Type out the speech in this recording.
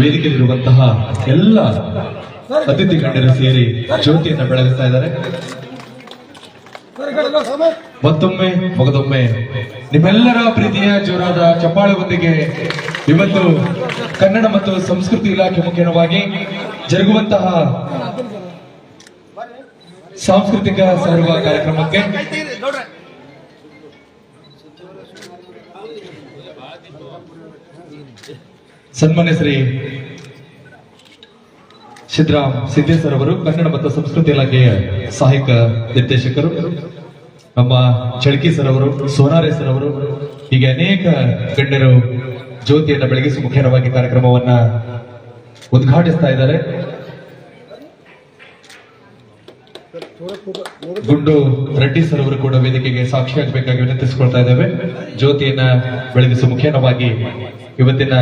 ವೇದಿಕೆಯಲ್ಲಿರುವಂತಹ ಎಲ್ಲ ಅತಿಥಿ ಗಣ್ಯರು ಸೇರಿ ಜ್ಯೋತಿಯನ್ನು ಬೆಳಗುತ್ತಾ ಇದ್ದಾರೆ. ಮತ್ತೊಮ್ಮೆ ಮಗದೊಮ್ಮೆ ನಿಮ್ಮೆಲ್ಲರ ಪ್ರೀತಿಯ ಜೋರಾದ ಚಪ್ಪಾಳೆಯೊಂದಿಗೆ ಇವತ್ತು ಕನ್ನಡ ಮತ್ತು ಸಂಸ್ಕೃತಿ ಇಲಾಖೆ ಮುಖ್ಯವಾಗಿ ಜರುಗುವಂತಹ ಸಾಂಸ್ಕೃತಿಕ ಸೌರಭ ಕಾರ್ಯಕ್ರಮಕ್ಕೆ ಸನ್ಮಾನ್ಯ ಶ್ರೀ ಸಿದ್ದರಾಮ್ ಸಿದ್ದೇಶ್ವರ್ ಅವರು ಕನ್ನಡ ಮತ್ತು ಸಂಸ್ಕೃತಿ ಇಲಾಖೆಯ ಸಹಾಯಕ ನಿರ್ದೇಶಕರು, ನಮ್ಮ ಚಳಕಿ ಸರ್ ಅವರು, ಸೋನಾರೆ ಸರ್ ಅವರು, ಹೀಗೆ ಅನೇಕ ಗಣ್ಯರು ಜ್ಯೋತಿಯನ್ನು ಬೆಳಗಿಸಿ ಮುಖ್ಯವಾಗಿ ಕಾರ್ಯಕ್ರಮವನ್ನ ಉದ್ಘಾಟಿಸ್ತಾ ಇದ್ದಾರೆ. ಗುಂಡು ರೆಡ್ಡಿ ಸರ್ ಅವರು ಕೂಡ ವೇದಿಕೆಗೆ ಸಾಕ್ಷಿಯಾಗಬೇಕಾಗಿ ವಿನಂತಿಸಿಕೊಳ್ತಾ ಇದ್ದೇವೆ. ಜ್ಯೋತಿಯನ್ನ ಬೆಳಗಿಸುವ ಮುಖ್ಯವಾಗಿ ಇವತ್ತಿನ